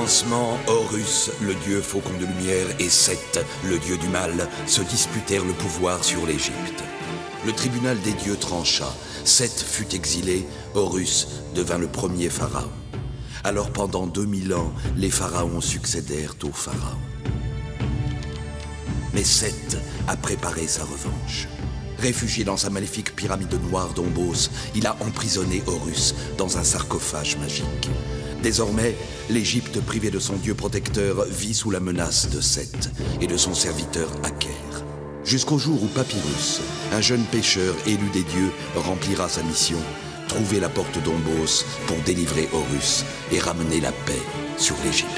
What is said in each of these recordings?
commencement, Horus, le dieu faucon de lumière, et Seth, le dieu du mal, se disputèrent le pouvoir sur l'Égypte. Le tribunal des dieux trancha. Seth fut exilé, Horus devint le premier pharaon. Alors pendant 2000 ans, les pharaons succédèrent aux pharaons. Mais Seth a préparé sa revanche. Réfugié dans sa maléfique pyramide noire d'Ombos, il a emprisonné Horus dans un sarcophage magique. Désormais, l'Égypte privée de son dieu protecteur vit sous la menace de Seth et de son serviteur Aker. Jusqu'au jour où Papyrus, un jeune pêcheur élu des dieux, remplira sa mission, trouver la porte d'Ombos pour délivrer Horus et ramener la paix sur l'Égypte.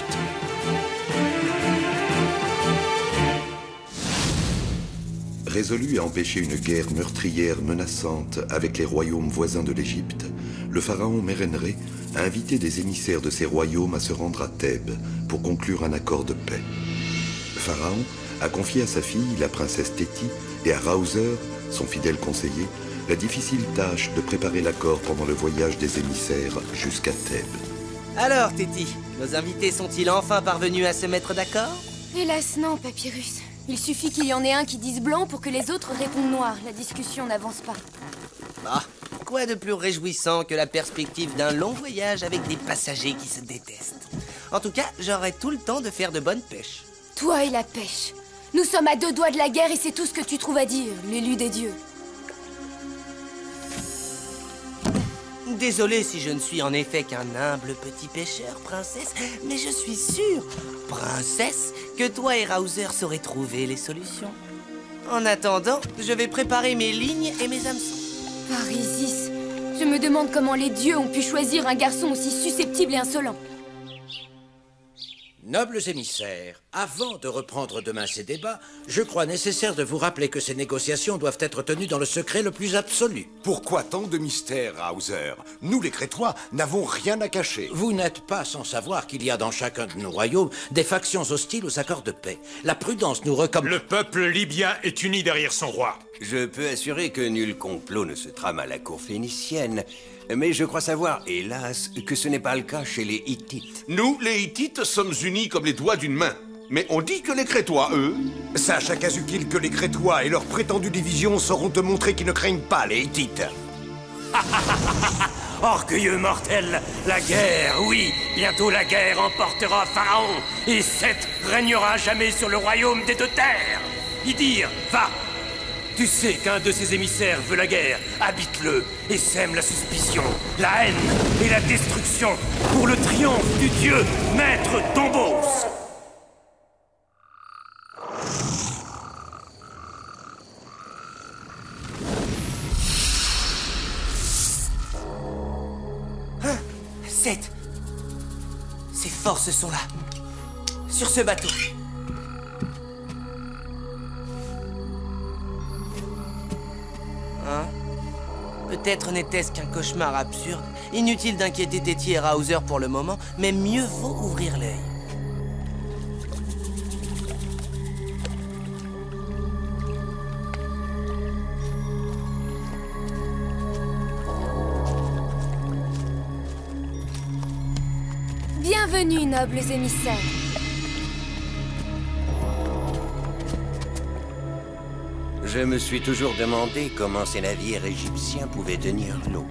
Résolu à empêcher une guerre meurtrière menaçante avec les royaumes voisins de l'Égypte, le pharaon Mérénré a invité des émissaires de ces royaumes à se rendre à Thèbes pour conclure un accord de paix. Le pharaon a confié à sa fille, la princesse Théti, et à Raouzer, son fidèle conseiller, la difficile tâche de préparer l'accord pendant le voyage des émissaires jusqu'à Thèbes. Alors, Théti, nos invités sont-ils enfin parvenus à se mettre d'accord? Hélas non, Papyrus. Il suffit qu'il y en ait un qui dise blanc pour que les autres répondent noir. La discussion n'avance pas. Bah, quoi de plus réjouissant que la perspective d'un long voyage avec des passagers qui se détestent? En tout cas, j'aurai tout le temps de faire de bonnes pêches. Toi et la pêche. Nous sommes à 2 doigts de la guerre et c'est tout ce que tu trouves à dire, l'élu des dieux. Désolé si je ne suis en effet qu'un humble petit pêcheur, princesse, mais je suis sûre, princesse, que toi et Raouzer saurez trouver les solutions. En attendant, je vais préparer mes lignes et mes hameçons. Par Isis, je me demande comment les dieux ont pu choisir un garçon aussi susceptible et insolent. Nobles émissaires, avant de reprendre demain ces débats, je crois nécessaire de vous rappeler que ces négociations doivent être tenues dans le secret le plus absolu. Pourquoi tant de mystères, Raouzer? Nous, les Crétois, n'avons rien à cacher. Vous n'êtes pas sans savoir qu'il y a dans chacun de nos royaumes des factions hostiles aux accords de paix. La prudence nous recommande... Le peuple libyen est uni derrière son roi. Je peux assurer que nul complot ne se trame à la cour phénicienne. Mais je crois savoir, hélas, que ce n'est pas le cas chez les Hittites. Nous, les Hittites, sommes unis comme les doigts d'une main. Mais on dit que les Crétois, eux... Sache, Akazukil, que les Crétois et leur prétendue division sauront te montrer qu'ils ne craignent pas les Hittites. Orgueilleux mortel, la guerre, oui, bientôt la guerre emportera Pharaon, et Seth régnera à jamais sur le royaume des 2 terres. Idir, va! Tu sais qu'un de ses émissaires veut la guerre, habite-le et sème la suspicion, la haine et la destruction pour le triomphe du dieu maître d'Ombos. Hein? Seth, ses forces sont là, sur ce bateau. Hein? Peut-être n'était-ce qu'un cauchemar absurde. Inutile d'inquiéter Théti et Raouzer pour le moment, mais mieux vaut ouvrir l'œil. Bienvenue, nobles émissaires. Je me suis toujours demandé comment ces navires égyptiens pouvaient tenir l'eau.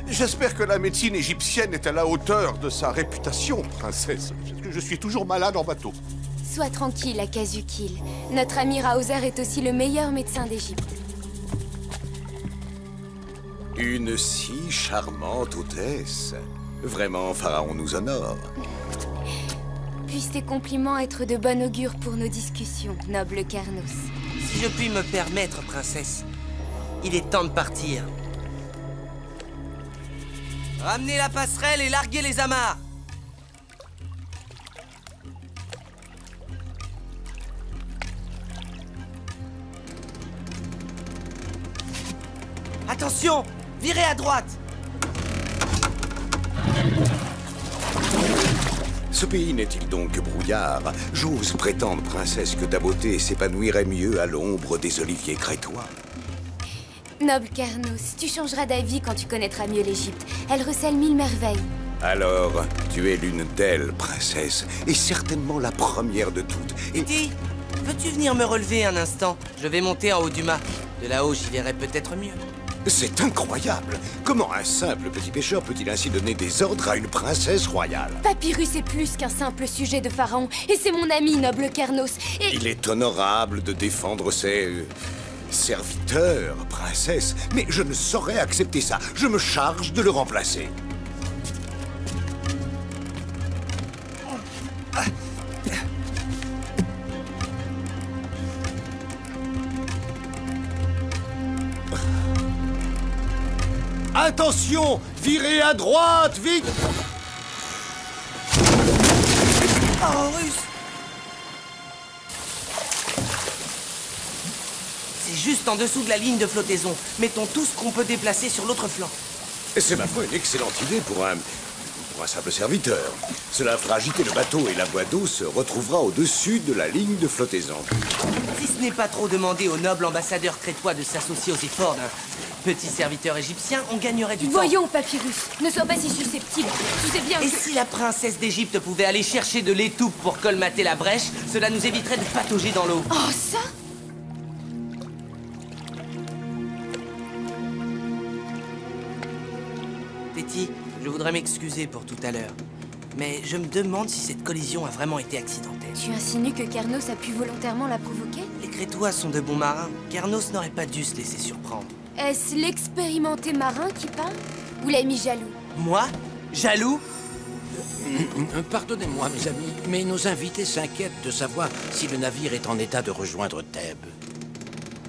J'espère que la médecine égyptienne est à la hauteur de sa réputation, princesse. Parce que je suis toujours malade en bateau. Sois tranquille, Akazukil. Notre ami Raouzer est aussi le meilleur médecin d'Égypte. Une si charmante hôtesse. Vraiment, Pharaon nous honore. Puissent tes compliments être de bon augure pour nos discussions, noble Carnos. Si je puis me permettre, princesse, il est temps de partir. Ramenez la passerelle et larguez les amarres. Attention! Virez à droite! Ce pays n'est-il donc que brouillard? J'ose prétendre, princesse, que ta beauté s'épanouirait mieux à l'ombre des oliviers crétois. Noble Carnos, tu changeras d'avis quand tu connaîtras mieux l'Égypte. Elle recèle 1000 merveilles. Alors, tu es l'une d'elles, princesse, et certainement la première de toutes. Titi, veux-tu venir me relever un instant? Je vais monter en haut du mât. De là-haut, j'y verrai peut-être mieux. C'est incroyable! Comment un simple petit pêcheur peut-il ainsi donner des ordres à une princesse royale? Papyrus est plus qu'un simple sujet de Pharaon, et c'est mon ami, noble Kernos, et... Il est honorable de défendre ses... serviteurs, princesse, mais je ne saurais accepter ça. Je me charge de le remplacer. Attention! Virez à droite, vite! Oh, Horus! C'est juste en dessous de la ligne de flottaison. Mettons tout ce qu'on peut déplacer sur l'autre flanc. C'est ma foi une excellente idée pour un simple serviteur. Cela fera agiter le bateau et la voie d'eau se retrouvera au-dessus de la ligne de flottaison. Si ce n'est pas trop demandé au noble ambassadeur crétois de s'associer aux efforts d'un petit serviteur égyptien, on gagnerait du temps. Voyons, Papyrus, ne sois pas si susceptible. Tu sais bien Et que... si la princesse d'Égypte pouvait aller chercher de l'étoupe pour colmater la brèche, cela nous éviterait de patauger dans l'eau. Oh, ça? Téti, je voudrais m'excuser pour tout à l'heure. Mais je me demande si cette collision a vraiment été accidentelle. Tu insinues que Kernos a pu volontairement la provoquer? Les Crétois sont de bons marins. Kernos n'aurait pas dû se laisser surprendre. Est-ce l'expérimenté marin qui parle? Ou l'ami jaloux? Moi? Jaloux? Pardonnez-moi, mes amis, mais nos invités s'inquiètent de savoir si le navire est en état de rejoindre Thèbes.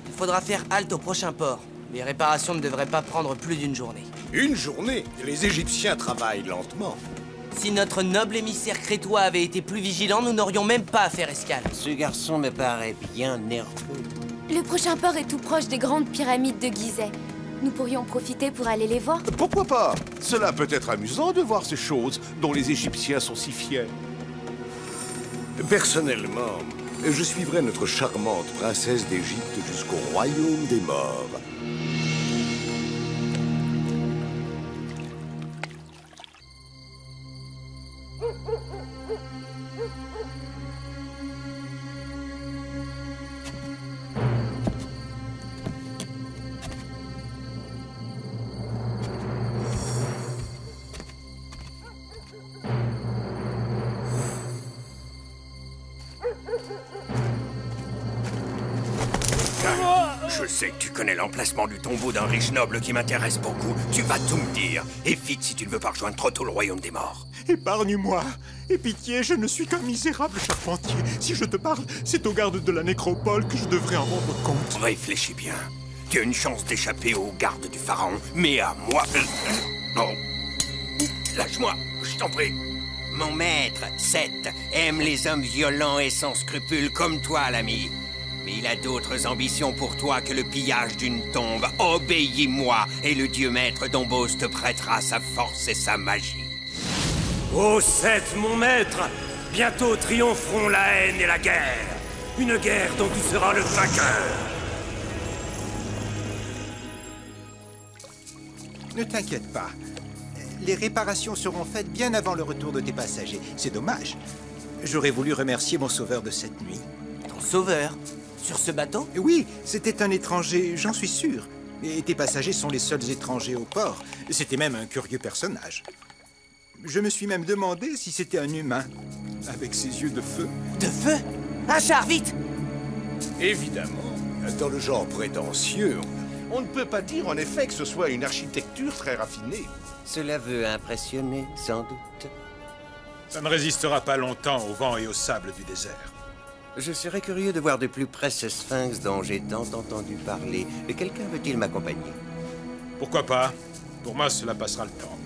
Il faudra faire halte au prochain port. Les réparations ne devraient pas prendre plus d'une journée. Une journée? Les Égyptiens travaillent lentement. Si notre noble émissaire crétois avait été plus vigilant, nous n'aurions même pas à faire escale. Ce garçon me paraît bien nerveux. Le prochain port est tout proche des grandes pyramides de Gizeh. Nous pourrions profiter pour aller les voir. Pourquoi pas? Cela peut être amusant de voir ces choses dont les Égyptiens sont si fiers. Personnellement, je suivrai notre charmante princesse d'Égypte jusqu'au royaume des morts. Je sais que tu connais l'emplacement du tombeau d'un riche noble qui m'intéresse beaucoup. Tu vas tout me dire. Et vite si tu ne veux pas rejoindre trop tôt le royaume des morts. Épargne-moi. Et pitié, je ne suis qu'un misérable charpentier. Si je te parle, c'est aux gardes de la nécropole que je devrais en rendre compte. Réfléchis bien. Tu as une chance d'échapper aux gardes du pharaon, mais à moi... Oh. Lâche-moi, je t'en prie. Mon maître, Seth, aime les hommes violents et sans scrupules comme toi, l'ami. Mais il a d'autres ambitions pour toi que le pillage d'une tombe. Obéis-moi, et le dieu maître d'Ombos te prêtera sa force et sa magie. Ô Seth, mon maître, bientôt triompheront la haine et la guerre. Une guerre dont tu seras le vainqueur. Ne t'inquiète pas. Les réparations seront faites bien avant le retour de tes passagers. C'est dommage. J'aurais voulu remercier mon sauveur de cette nuit. Ton sauveur? Sur ce bateau? Oui, c'était un étranger, j'en suis sûr. Et tes passagers sont les seuls étrangers au port. C'était même un curieux personnage. Je me suis même demandé si c'était un humain, avec ses yeux de feu. De feu? Un char, vite! Évidemment, dans le genre prétentieux. On ne peut pas dire en effet que ce soit une architecture très raffinée. Cela veut impressionner, sans doute. Ça ne résistera pas longtemps au vent et au sable du désert. Je serais curieux de voir de plus près ce sphinx dont j'ai tant entendu parler. Quelqu'un veut-il m'accompagner? Pourquoi pas? Pour moi, cela passera le temps.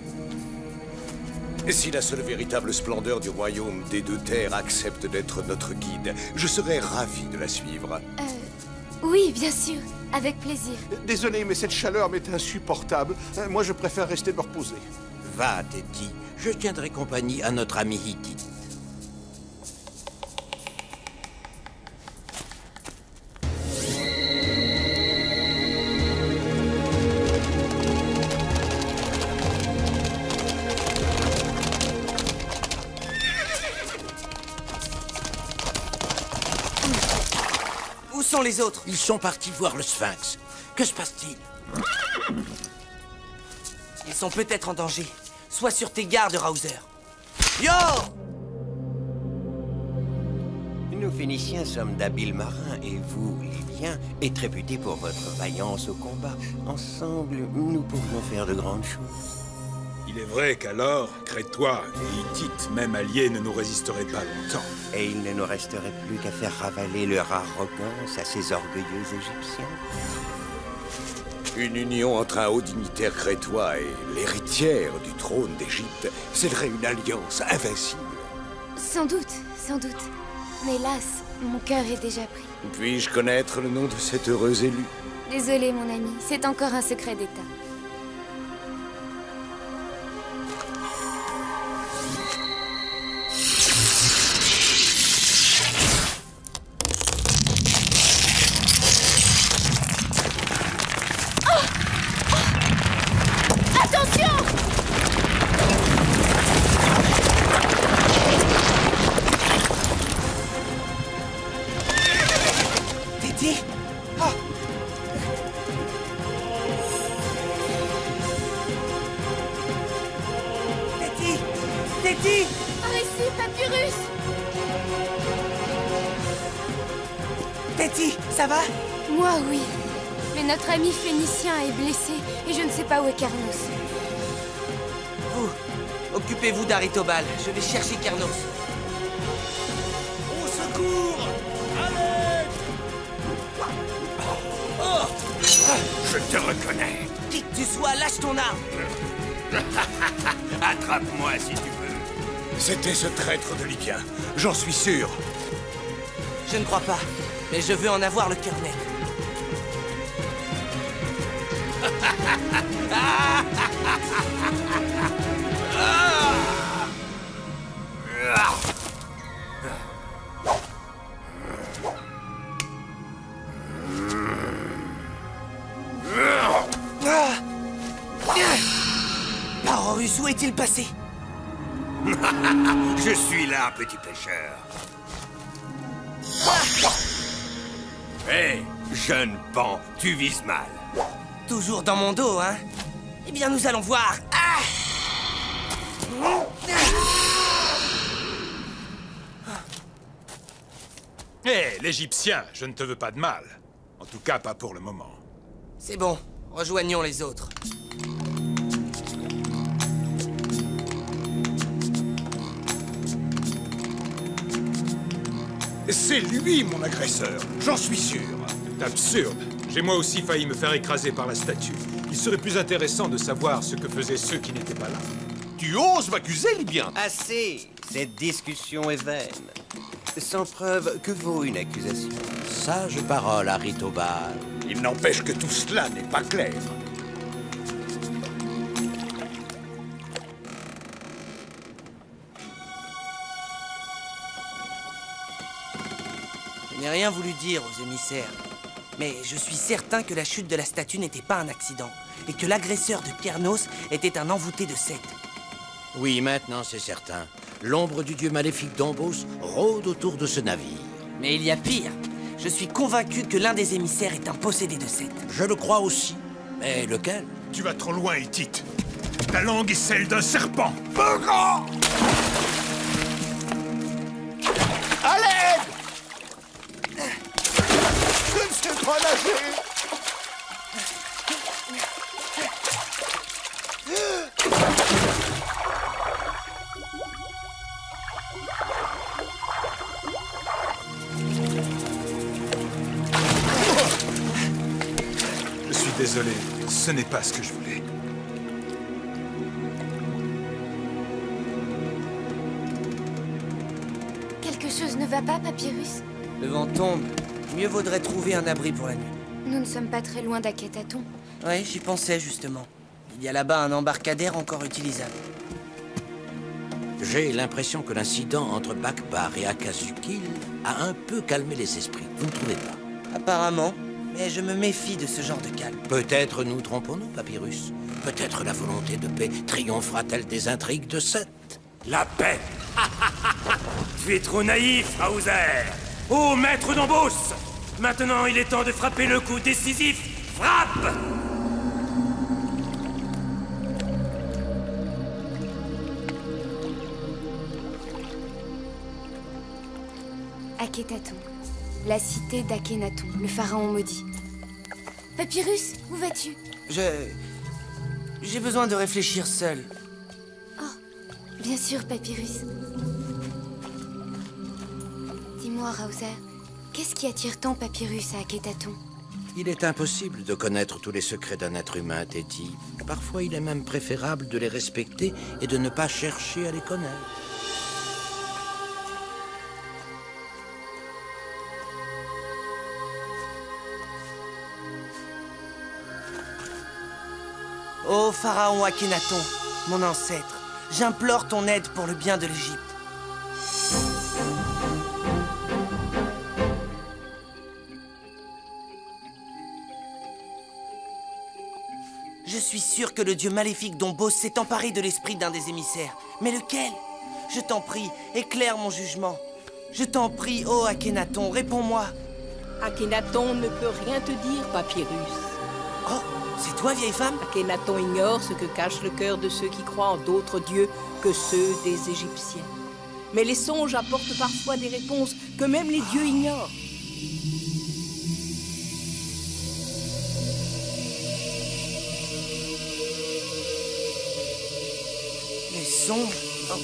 Et si la seule véritable splendeur du royaume des deux terres accepte d'être notre guide, je serais ravi de la suivre. Oui, bien sûr. Avec plaisir. Désolé, mais cette chaleur m'est insupportable. Moi, je préfère rester me reposer. Va, Téti, je tiendrai compagnie à notre ami Hittite. Où sont les autres? Ils sont partis voir le Sphinx. Que se passe-t-il? Ils sont peut-être en danger. Sois sur tes gardes, Raouzer. Yo! Nous Phéniciens sommes d'habiles marins et vous, Libyens, êtes réputés pour votre vaillance au combat. Ensemble, nous pourrions faire de grandes choses. Il est vrai qu'alors, Crétois et Hittites, même alliés, ne nous résisteraient pas longtemps. Et il ne nous resterait plus qu'à faire ravaler leur arrogance à ces orgueilleux Égyptiens. Une union entre un haut dignitaire crétois et l'héritière du trône d'Égypte scellerait une alliance invincible. Sans doute, sans doute. Mais hélas, mon cœur est déjà pris. Puis-je connaître le nom de cet heureux élu? Désolé, mon ami, c'est encore un secret d'État. Ça va? Moi, oui. Mais notre ami phénicien est blessé et je ne sais pas où est Carnos. Vous, occupez-vous d'Aritobal. Je vais chercher Carnos. Au secours! Allez! Oh! Je te reconnais. Qui que tu sois, lâche ton arme. Attrape-moi si tu veux. C'était ce traître de Libyen, j'en suis sûr. Je ne crois pas, mais je veux en avoir le cœur net. Horus, où est-il passé? Je suis là, petit pêcheur. Hé, jeune pan, tu vises mal. Toujours dans mon dos, hein? Eh bien, nous allons voir. Ah! Hé, l'Égyptien, je ne te veux pas de mal. En tout cas, pas pour le moment. C'est bon, rejoignons les autres. C'est lui, mon agresseur, j'en suis sûr. C'est absurde. J'ai moi aussi failli me faire écraser par la statue. Il serait plus intéressant de savoir ce que faisaient ceux qui n'étaient pas là. Tu oses m'accuser, Libyen? Assez! Cette discussion est vaine. Sans preuve, que vaut une accusation? Sage parole, Aritobal. Il n'empêche que tout cela n'est pas clair. Je n'ai rien voulu dire aux émissaires. Mais je suis certain que la chute de la statue n'était pas un accident. Et que l'agresseur de Kernos était un envoûté de Seth. Oui, maintenant c'est certain. L'ombre du dieu maléfique d'Ombos rôde autour de ce navire. Mais il y a pire. Je suis convaincu que l'un des émissaires est un possédé de Seth. Je le crois aussi. Mais lequel? Tu vas trop loin, Hittite. Ta langue est celle d'un serpent. À l'aide! Je ne sais pas nager! Je suis désolé, ce n'est pas ce que je voulais. Quelque chose ne va pas, Papyrus? Le vent tombe. Mieux vaudrait trouver un abri pour la nuit. Nous ne sommes pas très loin d'Akhenaton. Oui, j'y pensais justement. Il y a là-bas un embarcadère encore utilisable. J'ai l'impression que l'incident entre Bakbar et Akazukil a un peu calmé les esprits. Vous ne trouvez pas? Apparemment, mais je me méfie de ce genre de calme. Peut-être nous trompons-nous, Papyrus. Peut-être la volonté de paix triomphera-t-elle des intrigues de Seth. La paix. Tu es trop naïf, Raouzer. Ô maître d'Ombos, Maintenant, il est temps de frapper le coup décisif. Frappe! Akhenaton, la cité d'Akhenaton, le pharaon maudit. Papyrus, où vas-tu? J'ai besoin de réfléchir seul. Oh, bien sûr, Papyrus. Dis-moi, Raouzer, qu'est-ce qui attire tant Papyrus à Akhenaton? Il est impossible de connaître tous les secrets d'un être humain, Teddy. Parfois, il est même préférable de les respecter et de ne pas chercher à les connaître. Ô pharaon Akhenaton, mon ancêtre, j'implore ton aide pour le bien de l'Égypte. Je suis sûr que le dieu maléfique Dombos s'est emparé de l'esprit d'un des émissaires. Mais lequel? Je t'en prie, éclaire mon jugement. Je t'en prie, ô Akhenaton, réponds-moi. Akhenaton ne peut rien te dire, Papyrus. Oh, c'est toi, vieille femme? Akhenaton ignore ce que cache le cœur de ceux qui croient en d'autres dieux que ceux des Égyptiens. Mais les songes apportent parfois des réponses que même les dieux ignorent. Les songes? Oh.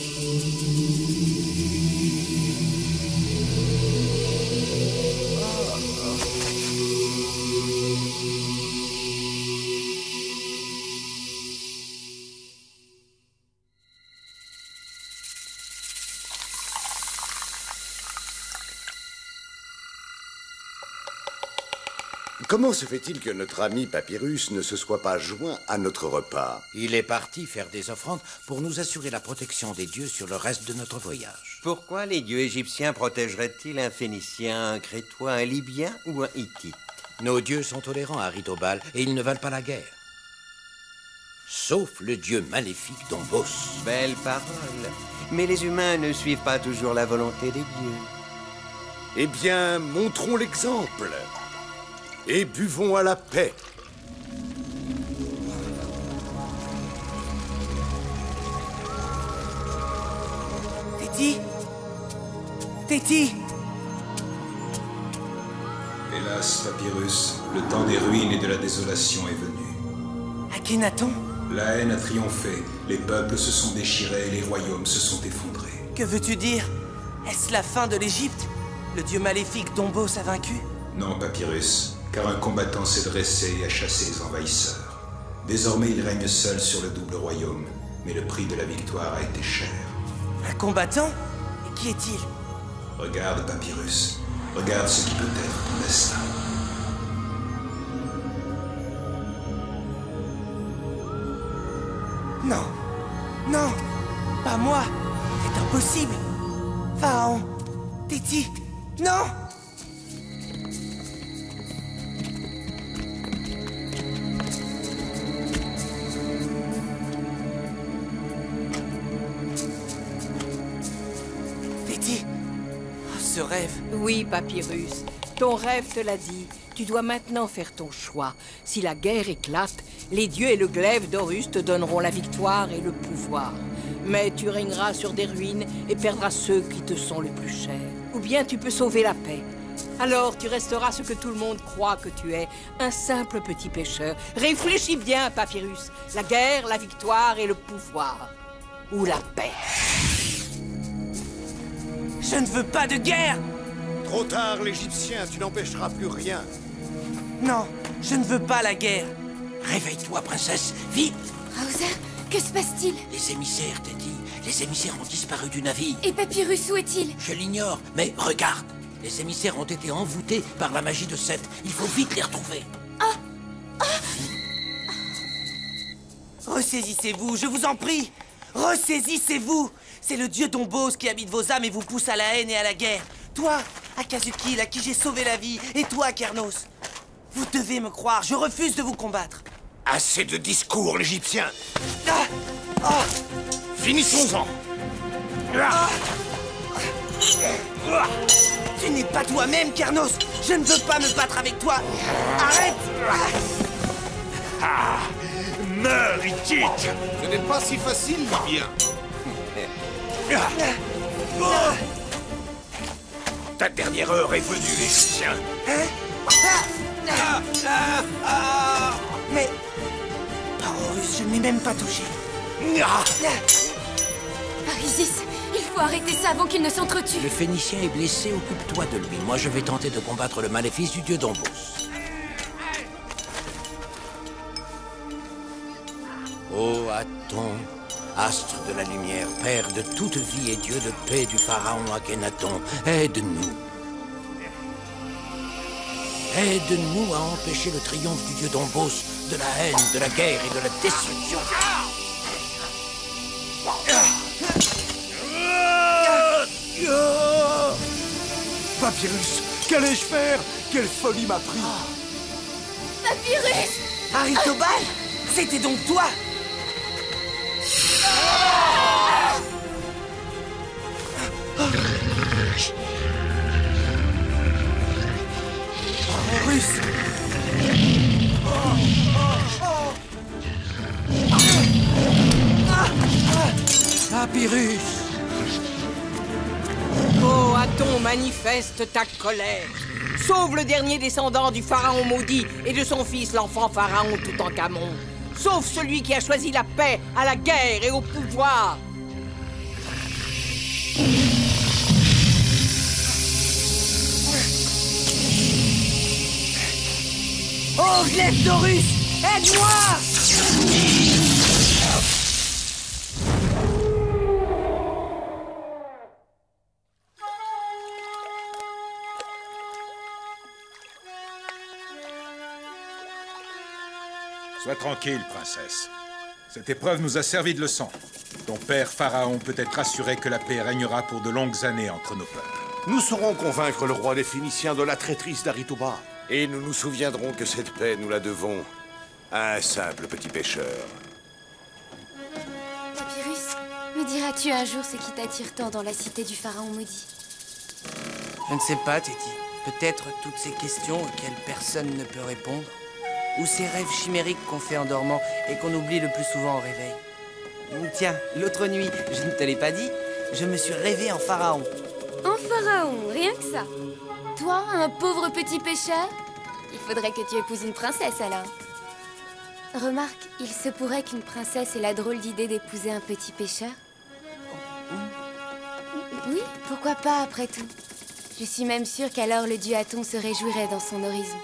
Comment se fait-il que notre ami Papyrus ne se soit pas joint à notre repas? Il est parti faire des offrandes pour nous assurer la protection des dieux sur le reste de notre voyage. Pourquoi les dieux égyptiens protégeraient-ils un Phénicien, un Crétois, un Libyen ou un Hittite? Nos dieux sont tolérants à Ritobal et ils ne veulent pas la guerre. Sauf le dieu maléfique Dombos. Belle parole. Mais les humains ne suivent pas toujours la volonté des dieux. Eh bien, montrons l'exemple. Et buvons à la paix. Teddy? Teddy? Hélas, Papyrus, le temps des ruines et de la désolation est venu. Akhenaton? La haine a triomphé, les peuples se sont déchirés et les royaumes se sont effondrés. Que veux-tu dire? Est-ce la fin de l'Égypte? Le dieu maléfique Dombos a vaincu? Non, Papyrus, car un combattant s'est dressé et a chassé les envahisseurs. Désormais, il règne seul sur le double royaume, mais le prix de la victoire a été cher. Un combattant? Et qui est-il? Regarde, Papyrus, regarde ce qui peut être ton destin. Non, non, pas moi, c'est impossible. Pharaon, Teddy, non! Teddy, oh, ce rêve. Oui, Papyrus, ton rêve te l'a dit. Tu dois maintenant faire ton choix. Si la guerre éclate, les dieux et le glaive d'Horus te donneront la victoire et le pouvoir. Mais tu régneras sur des ruines et perdras ceux qui te sont le plus chers. Ou bien tu peux sauver la paix. Alors tu resteras ce que tout le monde croit que tu es, un simple petit pêcheur. Réfléchis bien, Papyrus. La guerre, la victoire et le pouvoir. Ou la paix. Je ne veux pas de guerre! Trop tard, l'Égyptien, tu n'empêcheras plus rien. Non, je ne veux pas la guerre. Réveille-toi, princesse, vite! Raouzer, que se passe-t-il? Les émissaires, Teddy. Les émissaires ont disparu du navire. Et Papyrus, où est-il? Je l'ignore, mais regarde. Les émissaires ont été envoûtés par la magie de Seth. Il faut vite les retrouver. Ressaisissez-vous, je vous en prie. Ressaisissez-vous. C'est le dieu Dombos qui habite vos âmes et vous pousse à la haine et à la guerre. Toi, Akazukil, à qui j'ai sauvé la vie, et toi, Kernos. Vous devez me croire, je refuse de vous combattre. Assez de discours, l'Égyptien. Ah! Finissons-en. Tu n'es pas toi-même, Carnos. Je ne veux pas me battre avec toi. Arrête. Meurs, Itich! Ce n'est pas si facile, Libyen. Ta dernière heure est venue, Égyptien. Mais... Horus, je ne l'ai même pas touché. Isis, il faut arrêter ça avant qu'il ne s'entretue. Le Phénicien est blessé, occupe-toi de lui. Moi, je vais tenter de combattre le maléfice du dieu Dombos. Ô Aton, astre de la lumière, père de toute vie et dieu de paix du pharaon Akhenaton, aide-nous. Aide-nous à empêcher le triomphe du dieu Dombos, de la haine, de la guerre et de la destruction. Papyrus, qu'allais-je faire? Quelle folie m'a pris! Papyrus! Aritobal, c'était donc toi! Horus! Papyrus! Oh, Aton, manifeste ta colère. Sauve le dernier descendant du pharaon maudit et de son fils, l'enfant pharaon Toutankhamon. Sauve celui qui a choisi la paix à la guerre et au pouvoir. Oh, glaive d'Horus! Aide-moi! Sois tranquille, princesse. Cette épreuve nous a servi de leçon. Ton père, Pharaon, peut être assuré que la paix régnera pour de longues années entre nos peuples. Nous saurons convaincre le roi des Phéniciens de la traîtrise d'Aritoba. Et nous nous souviendrons que cette paix, nous la devons à un simple petit pêcheur. Papyrus, me diras-tu un jour ce qui t'attire tant dans la cité du pharaon maudit? Je ne sais pas, Téti. Peut-être toutes ces questions auxquelles personne ne peut répondre. Ou ces rêves chimériques qu'on fait en dormant et qu'on oublie le plus souvent au réveil. Tiens, l'autre nuit, je ne te l'ai pas dit, je me suis rêvé en pharaon. En pharaon, rien que ça. Toi, un pauvre petit pêcheur? Il faudrait que tu épouses une princesse alors. Remarque, il se pourrait qu'une princesse ait la drôle d'idée d'épouser un petit pêcheur. Oui, pourquoi pas après tout. Je suis même sûre qu'alors le dieu Aton se réjouirait dans son horizon.